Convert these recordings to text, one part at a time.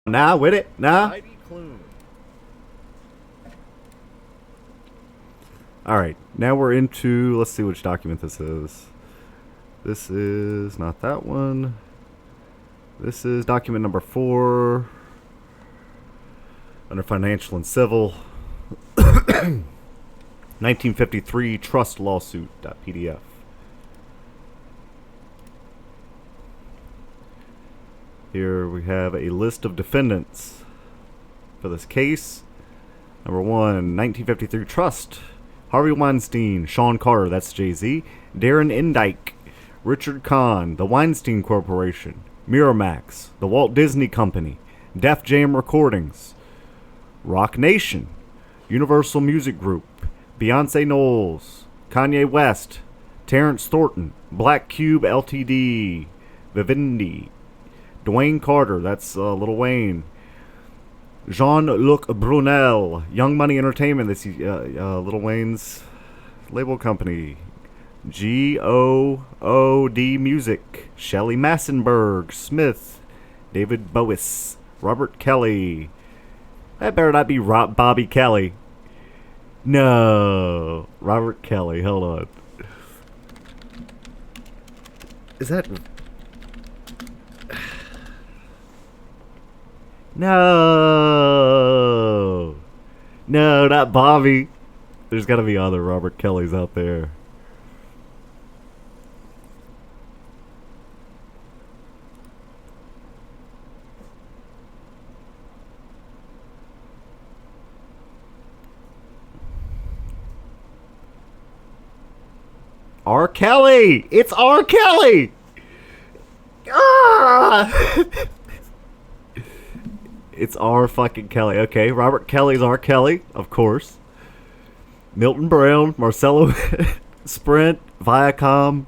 Nah, with it. Nah. Alright, now we're into, let's see which document this is. This is not that one. This is document number 4 under financial and civil. 1953 trust lawsuit.pdf. Here we have a list of defendants for this case. Number 1, 1953 trust. Harvey Weinstein, Sean Carter, that's Jay-Z, Darren Endike, Richard Kahn, the Weinstein Corporation, Miramax, the Walt Disney Company, Def Jam Recordings, Rock Nation, Universal Music Group, Beyonce Knowles, Kanye West, Terrence Thornton, Black Cube Ltd, Vivendi, Dwayne Carter, that's Lil Wayne, Jean-Luc Brunel, Young Money Entertainment, that's Lil Wayne's label company, G.O.O.D. Music, Shelley Massenberg, Smith, David Bowies, Robert Kelly. That better not be Bobby Kelly. No. Robert Kelly, hold on. Is that... No. No, not Bobby. There's got to be other Robert Kellys out there. R. Kelly! It's R. Kelly! Ah! It's R. fucking Kelly. Okay, Robert Kelly's R. Kelly, of course. Milton Brown, Marcelo Sprint, Viacom.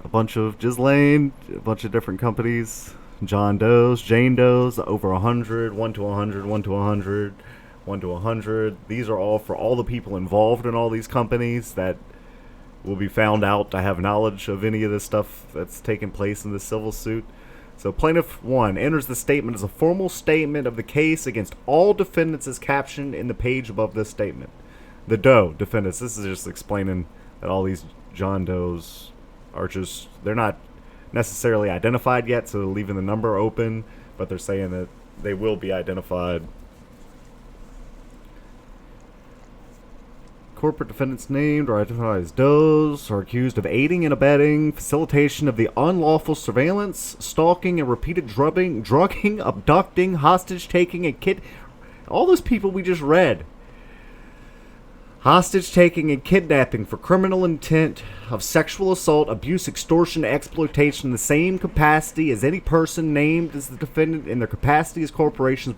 A bunch of Ghislaine, a bunch of different companies. John Doe's, Jane Doe's, over 100, 1 to 100, 1 to 100, 1 to 100. These are all for all the people involved in all these companies that will be found out to have knowledge of any of this stuff that's taking place in this civil suit. So plaintiff 1 enters the statement as a formal statement of the case against all defendants as captioned in the page above this statement. The Doe defendants, this is just explaining that all these John Does are just, they're not necessarily identified yet, so they're leaving the number open, but they're saying that they will be identified. Corporate defendants named or identified as Does are accused of aiding and abetting facilitation of the unlawful surveillance, stalking, and repeated drugging, abducting, hostage-taking, and all those people we just read. Hostage-taking and kidnapping for criminal intent of sexual assault, abuse, extortion, exploitation in the same capacity as any person named as the defendant in their capacity as corporations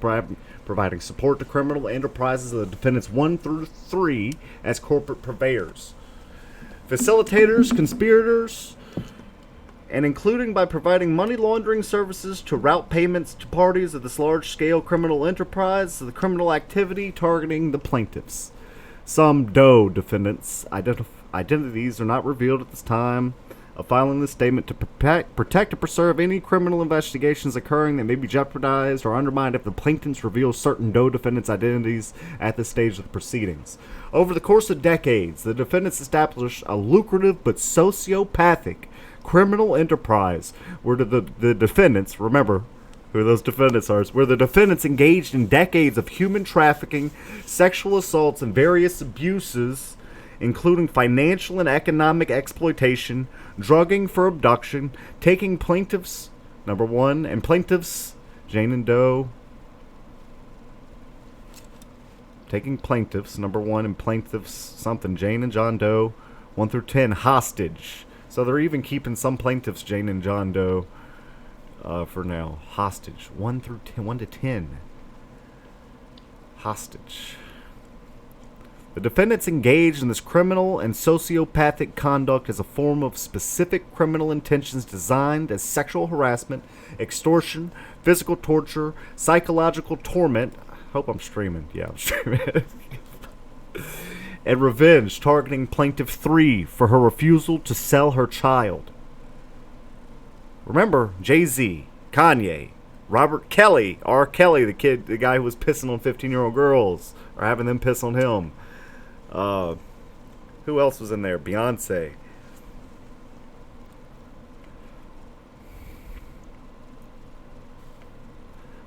providing support to criminal enterprises of the defendants 1 through 3 as corporate purveyors. Facilitators, conspirators, and including by providing money laundering services to route payments to parties of this large-scale criminal enterprise, the criminal activity targeting the plaintiffs. Some Doe defendants' identities are not revealed at this time of filing this statement to protect and preserve any criminal investigations occurring that may be jeopardized or undermined if the plaintiffs reveal certain Doe defendants' identities at this stage of the proceedings. Over the course of decades, the defendants established a lucrative but sociopathic criminal enterprise where the defendants, remember who those defendants are, where the defendants engaged in decades of human trafficking, sexual assaults, and various abuses, including financial and economic exploitation, drugging for abduction, taking plaintiffs, number 1, and plaintiffs, Jane and Doe, taking plaintiffs, number 1, and plaintiffs, something, Jane and John Doe, 1 through 10, hostage. So they're even keeping some plaintiffs, Jane and John Doe, for now. Hostage. 1 through 10. 1 to 10. Hostage. The defendants engaged in this criminal and sociopathic conduct as a form of specific criminal intentions designed as sexual harassment, extortion, physical torture, psychological torment. I hope I'm streaming. Yeah, I'm streaming. And revenge, targeting plaintiff 3 for her refusal to sell her child. Remember, Jay-Z, Kanye, Robert Kelly, R. Kelly, the guy who was pissing on 15-year-old girls or having them piss on him. Who else was in there? Beyonce.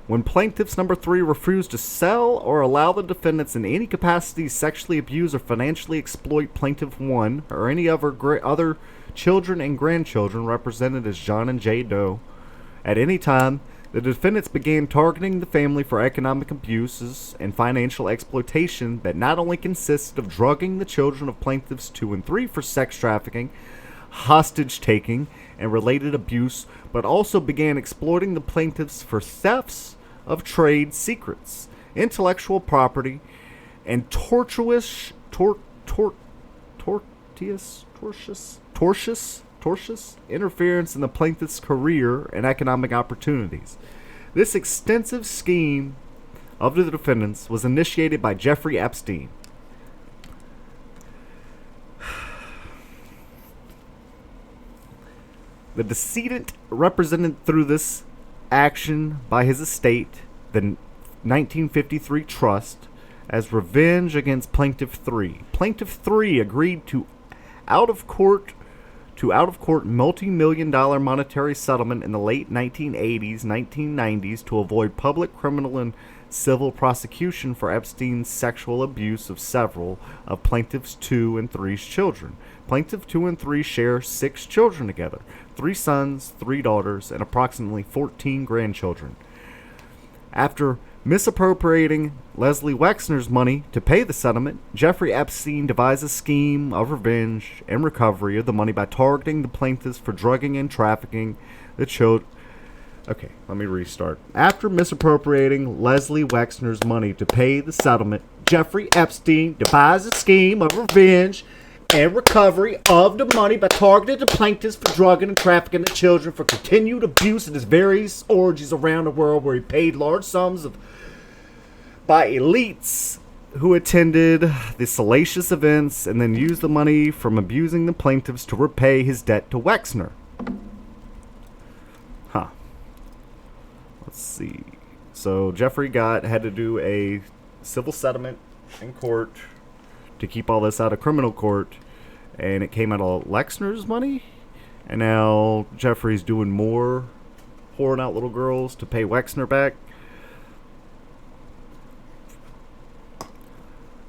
When plaintiffs number 3 refuse to sell or allow the defendants in any capacity to sexually abuse or financially exploit plaintiff 1 or any other children and grandchildren represented as John and Jay Doe at any time, the defendants began targeting the family for economic abuses and financial exploitation that not only consisted of drugging the children of plaintiffs 2 and 3 for sex trafficking, hostage taking, and related abuse, but also began exploiting the plaintiffs for thefts of trade secrets, intellectual property, and tortious interference in the plaintiff's career and economic opportunities. This extensive scheme of the defendants was initiated by Giuffre Epstein. The decedent represented through this action by his estate, the 1953 trust, as revenge against Plaintiff 3. Plaintiff 3 agreed to out-of-court multi-million-dollar monetary settlement in the late 1980s, 1990s to avoid public criminal and civil prosecution for Epstein's sexual abuse of several of Plaintiffs 2 and 3's children. Plaintiff 2 and 3 share 6 children together, 3 sons, 3 daughters, and approximately 14 grandchildren. After misappropriating Leslie Wexner's money to pay the settlement, Giuffre Epstein devised a scheme of revenge and recovery of the money by targeting the plaintiffs for drugging and trafficking the children. Okay, let me restart. After misappropriating Leslie Wexner's money to pay the settlement, Giuffre Epstein devised a scheme of revenge and recovery of the money by targeting the plaintiffs for drugging and trafficking the children for continued abuse in his various orgies around the world, where he paid large sums by elites who attended the salacious events and then used the money from abusing the plaintiffs to repay his debt to Wexner. Let's see. So Giuffre had to do a civil settlement in court to keep all this out of criminal court, and it came out of Wexner's money, and now Giuffre's doing more whoring out little girls to pay Wexner back.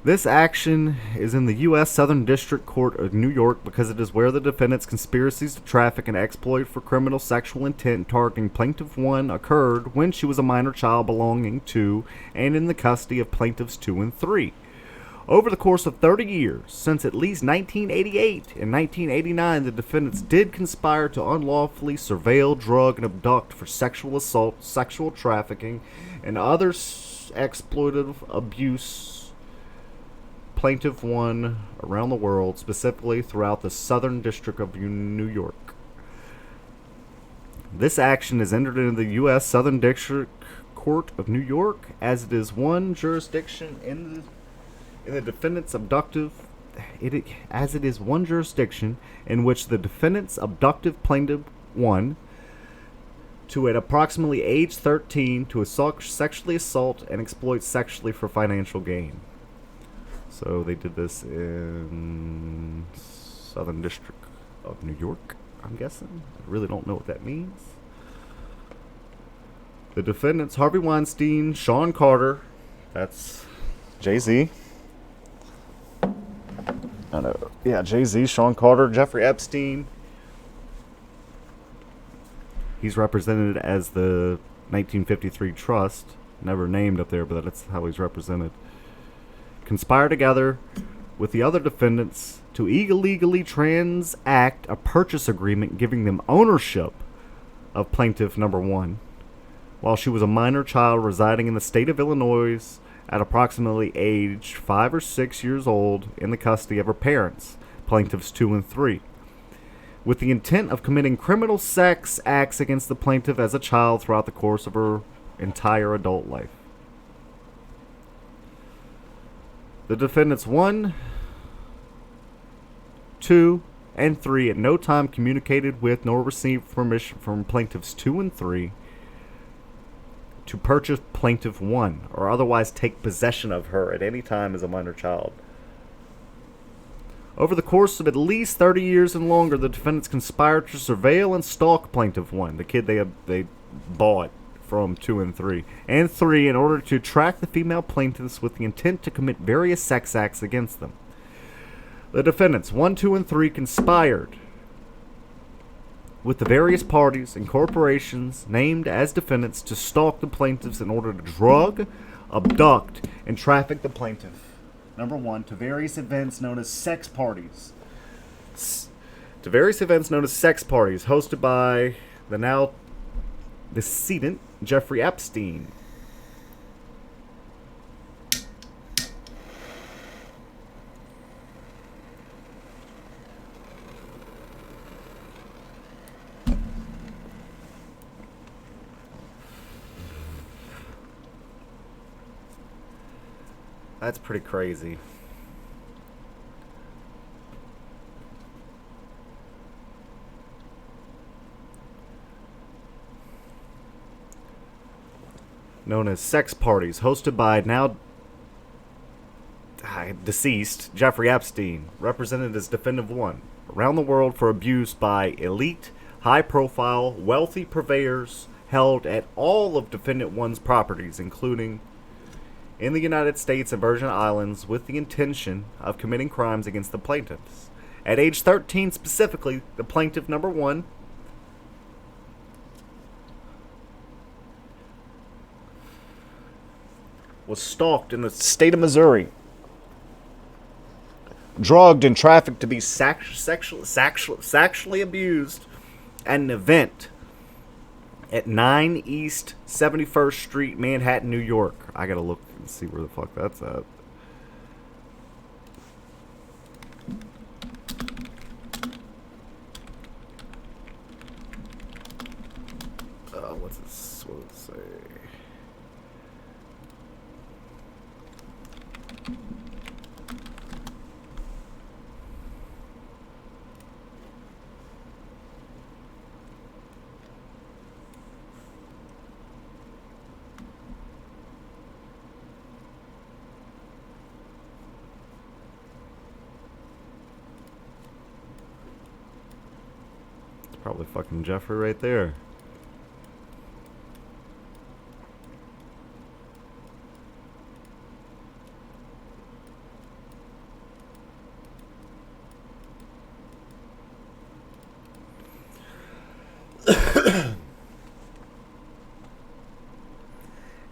This action is in the U.S. Southern District Court of New York because it is where the defendant's conspiracies to traffic and exploit for criminal sexual intent targeting Plaintiff 1 occurred when she was a minor child belonging to and in the custody of Plaintiffs 2 and 3. Over the course of 30 years, since at least 1988 and 1989, the defendants did conspire to unlawfully surveil, drug, and abduct for sexual assault, sexual trafficking, and other exploitative abuse Plaintiff 1 around the world, specifically throughout the Southern District of New York. This action is entered into the U.S. Southern District Court of New York, as it is one jurisdiction in the defendant's abductive. As it is one jurisdiction in which the defendant's abductive Plaintiff 1, to at approximately age 13, to sexually assault and exploit sexually for financial gain. So they did this in Southern District of New York, I'm guessing. I really don't know what that means. The defendants, Harvey Weinstein, Sean Carter, that's Jay-Z. I know. Yeah, Jay-Z, Sean Carter, Giuffre Epstein. He's represented as the 1953 trust. Never named up there, but that's how he's represented. Conspire together with the other defendants to illegally transact a purchase agreement giving them ownership of plaintiff number 1 while she was a minor child residing in the state of Illinois at approximately age 5 or 6 years old in the custody of her parents, plaintiffs 2 and 3, with the intent of committing criminal sex acts against the plaintiff as a child throughout the course of her entire adult life. The defendants 1, 2, and 3 at no time communicated with nor received permission from plaintiffs 2 and 3 to purchase plaintiff 1 or otherwise take possession of her at any time as a minor child. Over the course of at least 30 years and longer, the defendants conspired to surveil and stalk plaintiff 1, the kid they bought from 2 and 3, and 3 in order to track the female plaintiffs with the intent to commit various sex acts against them. The defendants 1, 2, and 3 conspired with the various parties and corporations named as defendants to stalk the plaintiffs in order to drug, abduct, and traffic the plaintiff. Number 1, to various events known as sex parties. Hosted by the now decedent Giuffre Epstein. That's pretty crazy. Known as sex parties, hosted by now deceased Giuffre Epstein, represented as Defendant 1, around the world for abuse by elite, high-profile, wealthy purveyors held at all of Defendant 1's properties, including in the United States and Virgin Islands, with the intention of committing crimes against the plaintiffs. At age 13 specifically, the plaintiff number 1 was stalked in the state of Missouri, drugged and trafficked to be sexually abused at an event at 9 East 71st Street, Manhattan, New York. I gotta look and see where the fuck that's at. What's this? What does it say? Probably fucking Giuffre right there.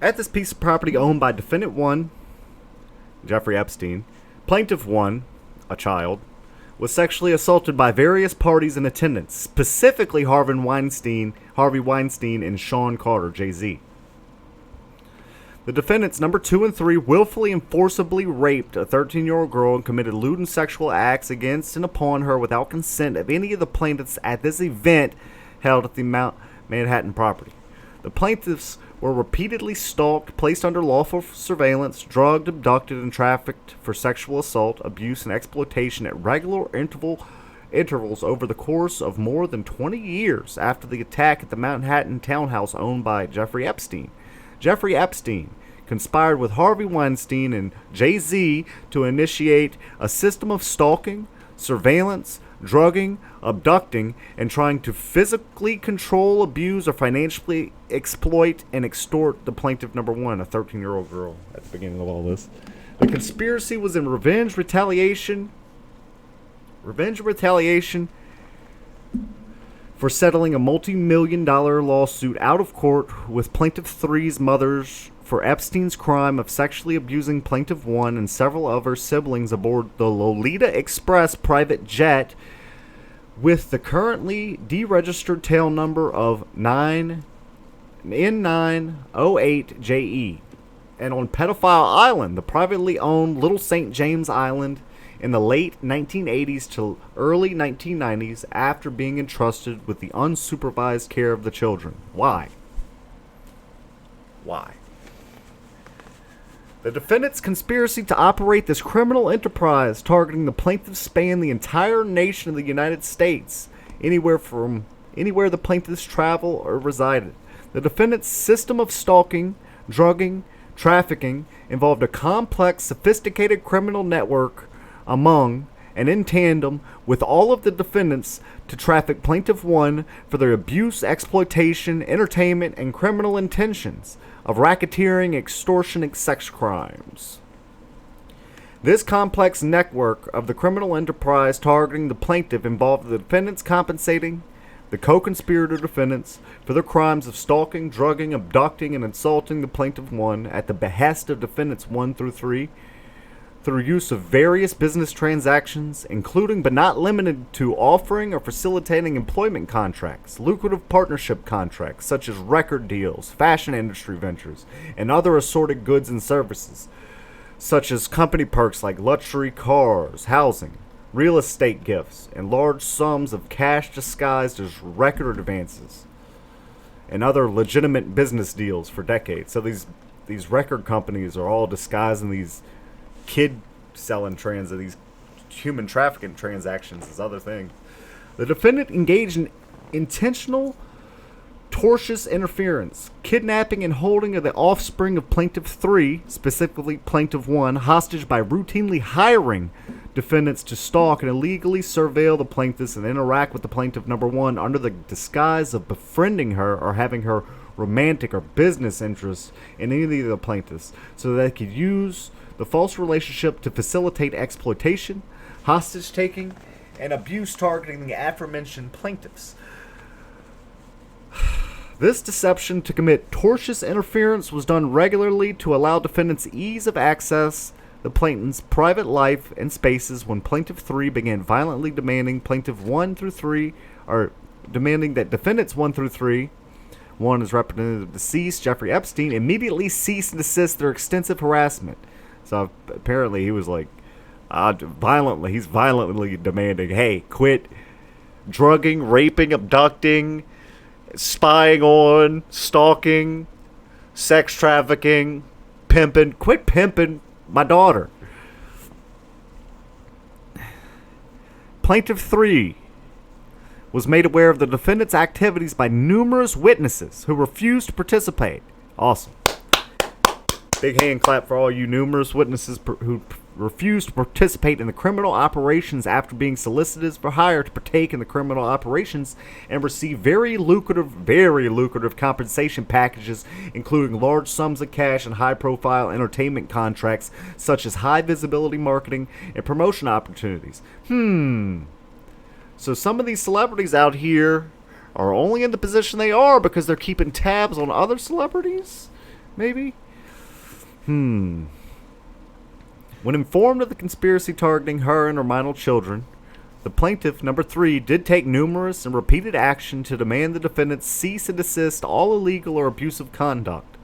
At this piece of property owned by Defendant 1, Giuffre Epstein, Plaintiff 1, a child, was sexually assaulted by various parties in attendance, specifically Harvey Weinstein, and Sean Carter, Jayz. The defendants, number 2 and 3, willfully and forcibly raped a 13-year-old girl and committed lewd and sexual acts against and upon her without consent of any of the plaintiffs at this event held at the Manhattan property. The plaintiffs were repeatedly stalked, placed under lawful surveillance, drugged, abducted, and trafficked for sexual assault, abuse, and exploitation at regular intervals over the course of more than 20 years after the attack at the Manhattan townhouse owned by Giuffre Epstein. Giuffre Epstein conspired with Harvey Weinstein and Jayz to initiate a system of stalking, surveillance, drugging, abducting, and trying to physically control, abuse, or financially exploit and extort the plaintiff number 1, a 13-year-old girl, at the beginning of all this. The conspiracy was in revenge retaliation for settling a multi-million-dollar lawsuit out of court with Plaintiff 3's mothers for Epstein's crime of sexually abusing Plaintiff 1 and several other siblings aboard the Lolita Express private jet with the currently deregistered tail number of N908JE, and on Pedophile Island, the privately owned Little St. James Island, in the late 1980s to early 1990s after being entrusted with the unsupervised care of the children. Why? The defendant's conspiracy to operate this criminal enterprise targeting the plaintiffs spanned the entire nation of the United States, anywhere the plaintiffs travel or resided. The defendant's system of stalking, drugging, trafficking involved a complex, sophisticated criminal network among and in tandem with all of the defendants to traffic Plaintiff 1 for their abuse, exploitation, entertainment, and criminal intentions of racketeering, extortion, and sex crimes. This complex network of the criminal enterprise targeting the plaintiff involved the defendants compensating the co-conspirator defendants for their crimes of stalking, drugging, abducting, and assaulting the Plaintiff 1 at the behest of defendants 1 through 3 through use of various business transactions, including but not limited to offering or facilitating employment contracts, lucrative partnership contracts such as record deals, fashion industry ventures, and other assorted goods and services, such as company perks like luxury cars, housing, real estate gifts, and large sums of cash disguised as record advances, and other legitimate business deals for decades. So these record companies are all disguising these kid selling these human trafficking transactions as other things. The defendant engaged in intentional tortious interference, kidnapping and holding of the offspring of Plaintiff 3, specifically Plaintiff 1, hostage by routinely hiring defendants to stalk and illegally surveil the plaintiffs and interact with the Plaintiff number 1 under the disguise of befriending her or having her romantic or business interests in any of the plaintiffs so that they could use the false relationship to facilitate exploitation, hostage-taking, and abuse targeting the aforementioned plaintiffs. This deception to commit tortious interference was done regularly to allow defendants ease of access the plaintiff's private life and spaces when Plaintiff 3 began violently demanding Plaintiff 1 through 3, or demanding that defendants 1 through 3, one is representative of deceased Jeffrey Epstein, immediately cease and desist their extensive harassment. So apparently he was like, he's violently demanding, hey, quit drugging, raping, abducting, spying on, stalking, sex trafficking, pimping. Quit pimping my daughter. Plaintiff 3 was made aware of the defendant's activities by numerous witnesses who refused to participate. Awesome. Big hand clap for all you numerous witnesses who refused to participate in the criminal operations after being solicited for hire to partake in the criminal operations and receive very lucrative compensation packages, including large sums of cash and high-profile entertainment contracts, such as high-visibility marketing and promotion opportunities. So some of these celebrities out here are only in the position they are because they're keeping tabs on other celebrities? Maybe? When informed of the conspiracy targeting her and her minor children, the plaintiff, number 3, did take numerous and repeated action to demand the defendants cease and desist all illegal or abusive conduct.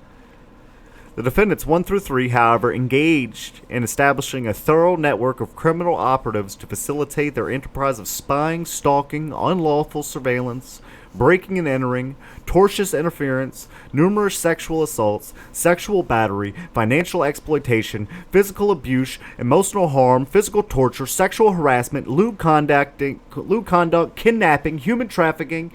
The defendants 1 through 3, however, engaged in establishing a thorough network of criminal operatives to facilitate their enterprise of spying, stalking, unlawful surveillance, breaking and entering, tortious interference, numerous sexual assaults, sexual battery, financial exploitation, physical abuse, emotional harm, physical torture, sexual harassment, lewd conduct, kidnapping, human trafficking,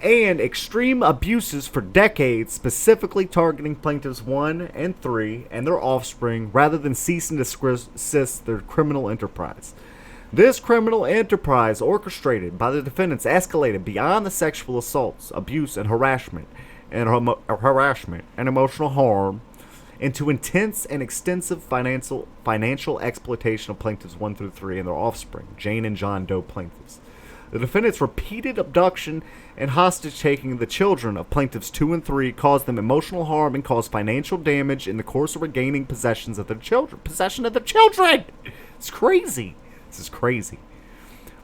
and extreme abuses for decades, specifically targeting plaintiffs 1 and 3 and their offspring rather than cease and desist their criminal enterprise. This criminal enterprise, orchestrated by the defendants, escalated beyond the sexual assaults, abuse, and harassment and emotional harm into intense and extensive financial exploitation of plaintiffs 1 through 3 and their offspring, Jane and John Doe plaintiffs. The defendants' repeated abduction and hostage-taking of the children of plaintiffs 2 and 3 caused them emotional harm and caused financial damage in the course of regaining possession of their children. It's crazy. This is crazy.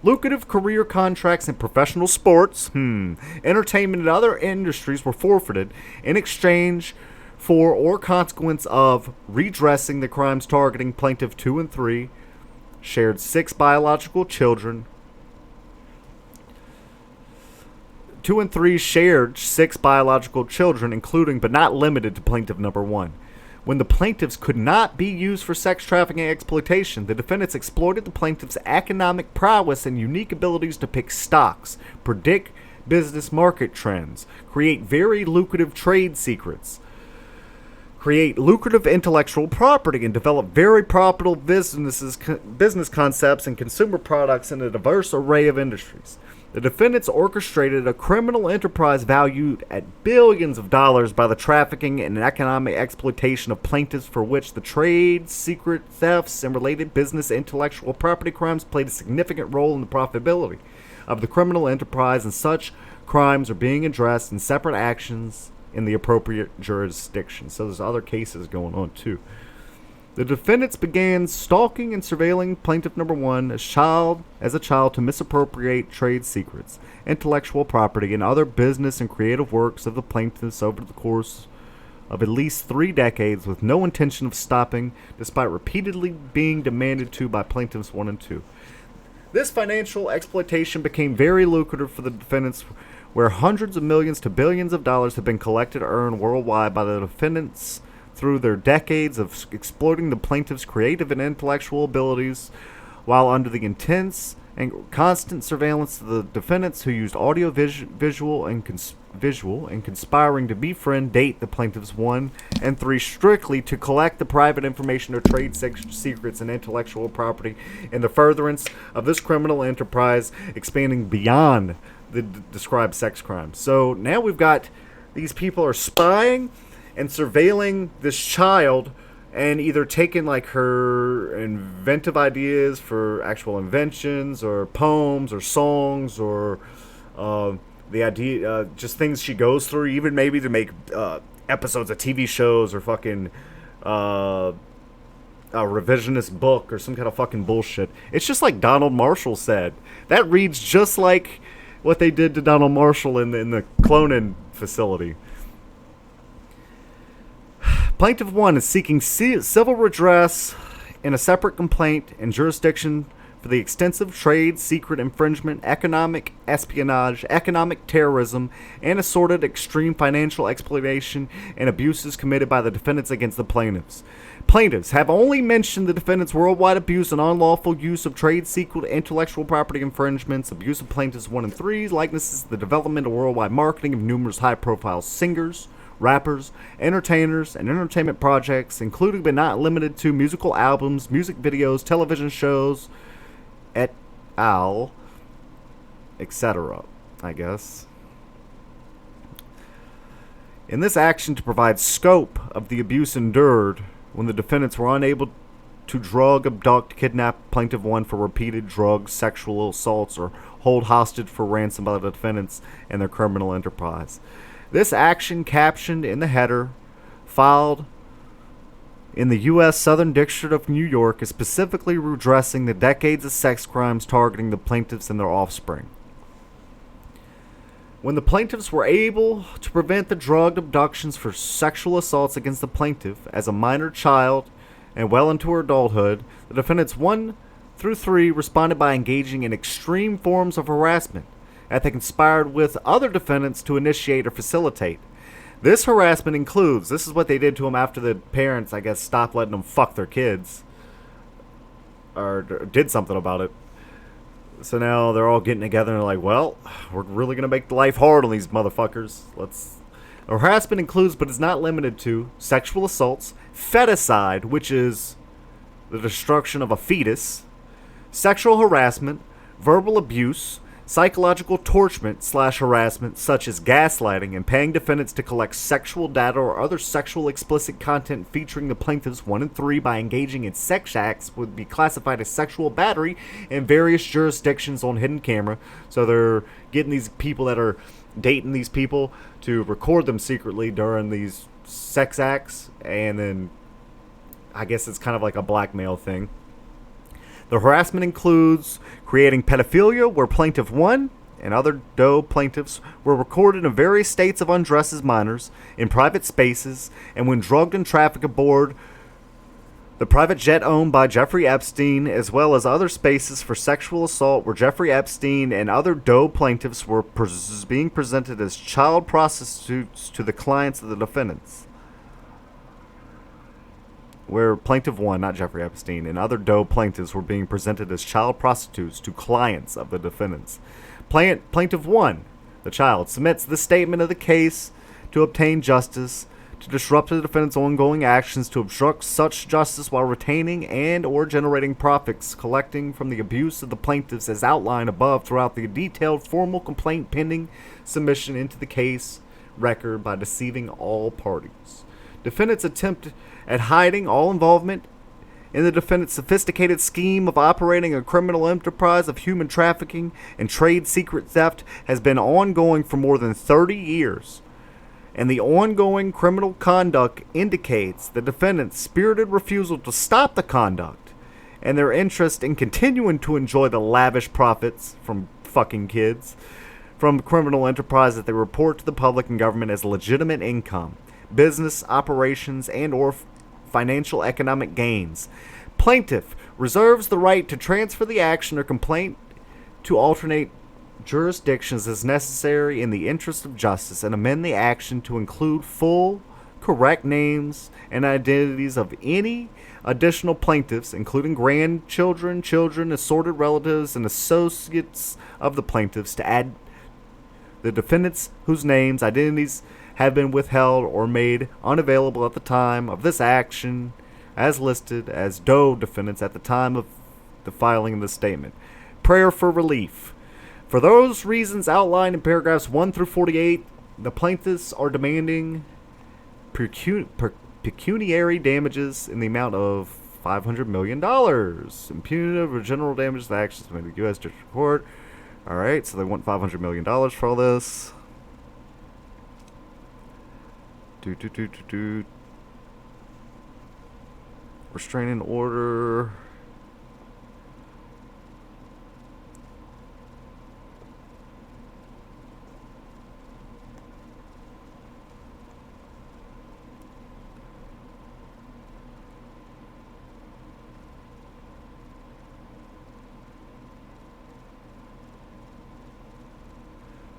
Lucrative career contracts in professional sports, entertainment, and other industries were forfeited in exchange for or consequence of redressing the crimes targeting plaintiff 2 and 3, shared 6 biological children. 2 and 3 shared 6 biological children, including but not limited to plaintiff number 1. When the plaintiffs could not be used for sex trafficking and exploitation, the defendants exploited the plaintiffs' economic prowess and unique abilities to pick stocks, predict business market trends, create very lucrative trade secrets, create lucrative intellectual property, and develop very profitable business concepts and consumer products in a diverse array of industries. The defendants orchestrated a criminal enterprise valued at billions of dollars by the trafficking and economic exploitation of plaintiffs, for which the trade secret thefts and related business intellectual property crimes played a significant role in the profitability of the criminal enterprise, and such crimes are being addressed in separate actions in the appropriate jurisdiction. So there's other cases going on too. The defendants began stalking and surveilling plaintiff number one as a child to misappropriate trade secrets, intellectual property, and other business and creative works of the plaintiffs over the course of at least 3 decades, with no intention of stopping, despite repeatedly being demanded to by plaintiffs 1 and 2. This financial exploitation became very lucrative for the defendants, where hundreds of millions to billions of dollars have been collected or earned worldwide by the defendants through their decades of exploiting the plaintiff's creative and intellectual abilities, while under the intense and constant surveillance of the defendants, who used audio, visual, and conspiring to befriend, date the plaintiffs 1 and 3 strictly to collect the private information or trade secrets and intellectual property in the furtherance of this criminal enterprise, expanding beyond the described sex crimes. So now we've got these people are spying and surveilling this child, and either taking like her inventive ideas for actual inventions or poems or songs, or the idea, just things she goes through, even maybe to make episodes of TV shows, or fucking a revisionist book or some kind of fucking bullshit. It's just like Donald Marshall said. That reads just like what they did to Donald Marshall in the cloning facility. Plaintiff 1 is seeking civil redress in a separate complaint and jurisdiction for the extensive trade secret infringement, economic espionage, economic terrorism, and assorted extreme financial exploitation and abuses committed by the defendants against the plaintiffs. Plaintiffs have only mentioned the defendants' worldwide abuse and unlawful use of trade secret intellectual property infringements, abuse of plaintiffs 1 and 3, likenesses, the development of worldwide marketing of numerous high-profile singers, rappers, entertainers, and entertainment projects, including but not limited to musical albums, music videos, television shows, et al., etc., I guess. In this action to provide scope of the abuse endured when the defendants were unable to drug, abduct, kidnap plaintiff 1 for repeated drug, sexual assaults, or hold hostage for ransom by the defendants and their criminal enterprise. This action, captioned in the header, filed in the U.S. Southern District of New York, is specifically redressing the decades of sex crimes targeting the plaintiffs and their offspring. When the plaintiffs were able to prevent the drugged abductions for sexual assaults against the plaintiff as a minor child and well into her adulthood, the defendants 1 through 3 responded by engaging in extreme forms of harassment that they conspired with other defendants to initiate or facilitate. This harassment includes, this is what they did to them after the parents, I guess, stopped letting them fuck their kids, or did something about it. So now they're all getting together and they're like, well, we're really going to make life hard on these motherfuckers. Harassment includes, but is not limited to, sexual assaults, feticide, which is the destruction of a fetus, sexual harassment, verbal abuse, psychological torture/harassment such as gaslighting and paying defendants to collect sexual data or other sexual explicit content featuring the plaintiffs 1 and 3 by engaging in sex acts would be classified as sexual battery in various jurisdictions on hidden camera. So they're getting these people that are dating these people to record them secretly during these sex acts, and then I guess it's kind of like a blackmail thing. The harassment includes creating pedophilia, where plaintiff 1 and other DOE plaintiffs were recorded in various states of undress as minors in private spaces, and when drugged and trafficked aboard the private jet owned by Jeffrey Epstein, as well as other spaces for sexual assault where Jeffrey Epstein and other DOE plaintiffs were being presented as child prostitutes to the clients of the defendants. Where plaintiff 1, not Jeffrey Epstein, and other DOE plaintiffs were being presented as child prostitutes to clients of the defendants. Plaintiff 1, The child submits the statement of the case to obtain justice, to disrupt the defendant's ongoing actions, to obstruct such justice while retaining and or generating profits collecting from the abuse of the plaintiffs as outlined above throughout the detailed formal complaint pending submission into the case record by deceiving all parties. Defendant's attempt at hiding all involvement in the defendant's sophisticated scheme of operating a criminal enterprise of human trafficking and trade secret theft has been ongoing for more than 30 years. And the ongoing criminal conduct indicates the defendant's spirited refusal to stop the conduct and their interest in continuing to enjoy the lavish profits from fucking kids from criminal enterprise that they report to the public and government as legitimate income, business operations, and or financial economic gains. Plaintiff reserves the right to transfer the action or complaint to alternate jurisdictions as necessary in the interest of justice and amend the action to include full, correct names and identities of any additional plaintiffs, including grandchildren, children, assorted relatives, and associates of the plaintiffs, to add the defendants whose names, identities have been withheld or made unavailable at the time of this action as listed as Doe defendants at the time of the filing of the statement. Prayer for relief. For those reasons outlined in paragraphs 1 through 48, the plaintiffs are demanding pecuniary damages in the amount of $500 million. And punitive or general damages to actions made in the U.S. District Court. Alright, so they want $500 million for all this. Restraining order.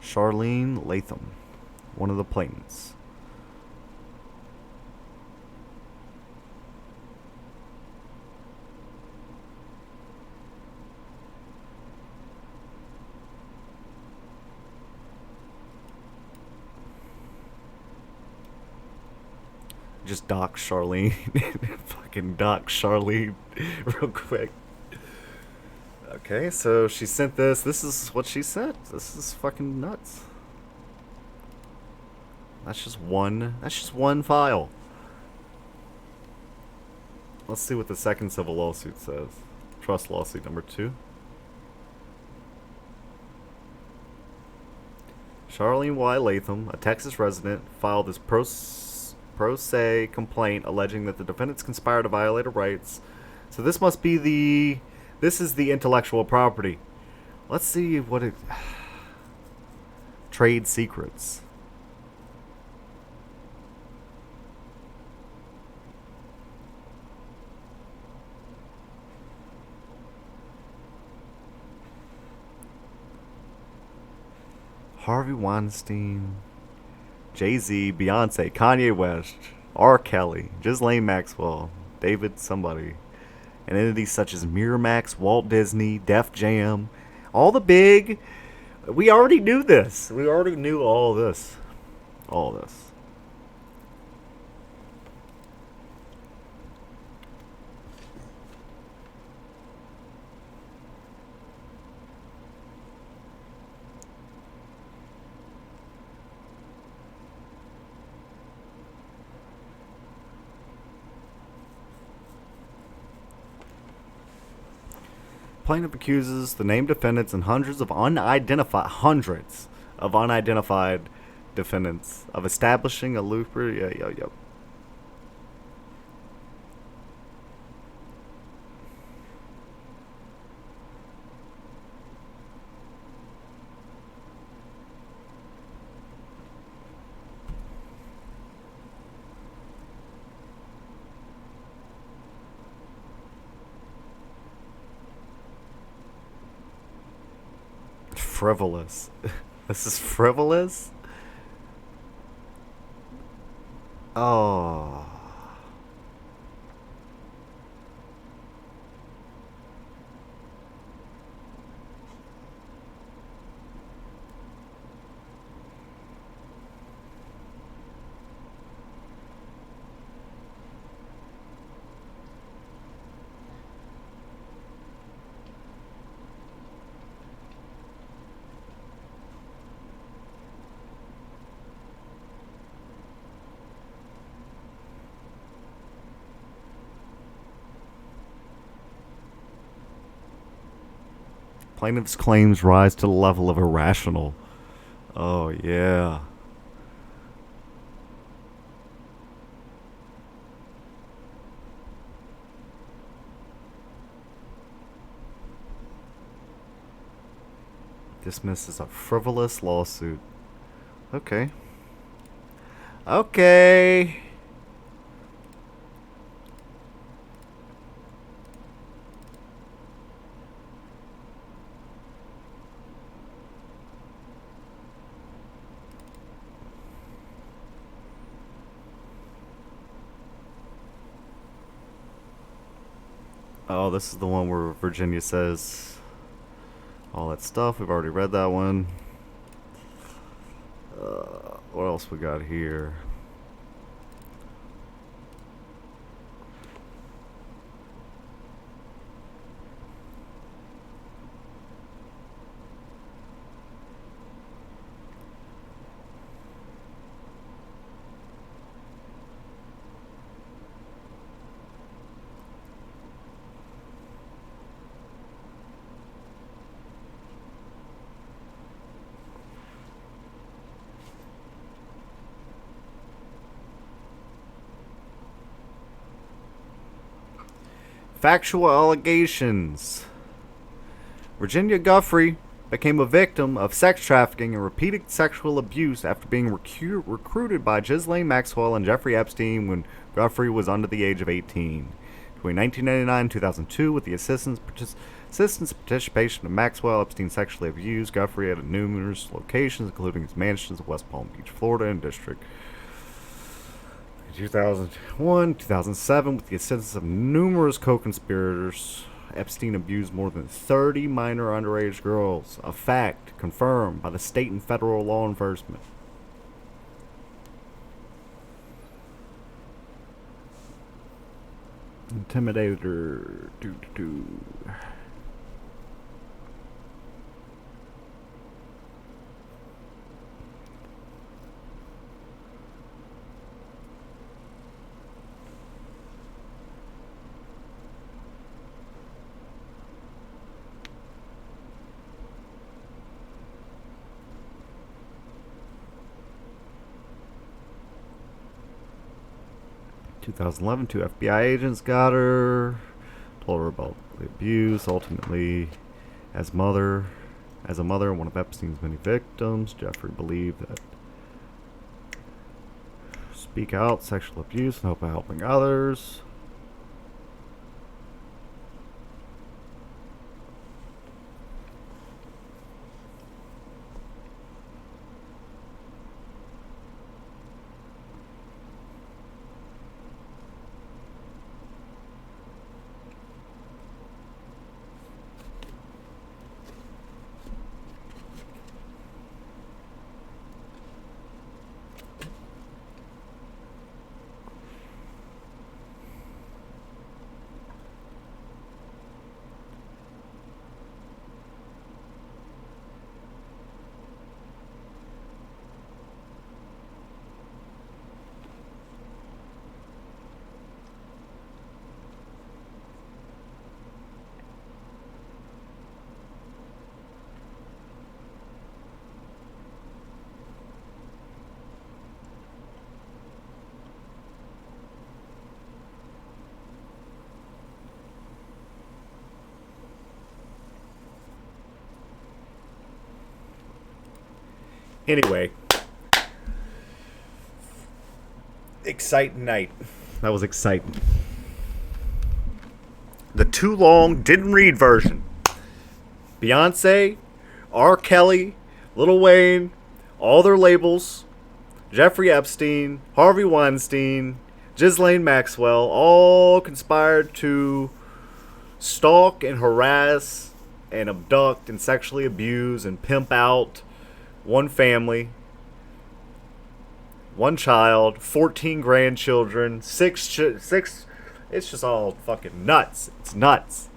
Charlene Latham, one of the plaintiffs. Just dock Charlene. Fucking dock Charlene real quick. Okay, so she sent this. This is what she sent. This is fucking nuts. That's just one file. Let's see what the second civil lawsuit says. Trust lawsuit number 2. Charlene Y. Latham, a Texas resident, filed this pro se complaint alleging that the defendants conspired to violate her rights. So this must be this is the intellectual property. Let's see what it... Trade secrets. Harvey Weinstein, Jayz, Beyonce, Kanye West, R. Kelly, Ghislaine Maxwell, David somebody, and entities such as Miramax, Walt Disney, Def Jam, all the big... We already knew this. We already knew all this. All this. Plaintiff accuses the named defendants and hundreds of unidentified defendants of establishing a lucrative... Frivolous. This is frivolous? Oh. Plaintiff's claims rise to the level of irrational. Oh, yeah. Dismisses a frivolous lawsuit. Okay. Okay. Oh, this is the one where Virginia says all that stuff. We've already read that one. What else we got here? Factual allegations. Virginia Giuffre became a victim of sex trafficking and repeated sexual abuse after being recruited by Ghislaine Maxwell and Jeffrey Epstein when Giuffre was under the age of 18. Between 1999 and 2002, with the assistance participation of Maxwell, Epstein sexually abused Giuffre at numerous locations, including his mansions in West Palm Beach, Florida, and District. 2001, 2007, with the assistance of numerous co-conspirators, Epstein abused more than 30 minor underage girls, a fact confirmed by the state and federal law enforcement. Intimidator. 2011, 2 FBI agents got her, told her about the abuse. Ultimately, as a mother, one of Epstein's many victims, Giuffre believed that speak out sexual abuse and hope of helping others. Anyway, exciting night. That was exciting. The too long, didn't read version. Beyonce, R. Kelly, Lil Wayne, all their labels, Jeffrey Epstein, Harvey Weinstein, Ghislaine Maxwell, all conspired to stalk and harass and abduct and sexually abuse and pimp out one family, one child, 14 grandchildren, six. It's just all fucking nuts. It's nuts.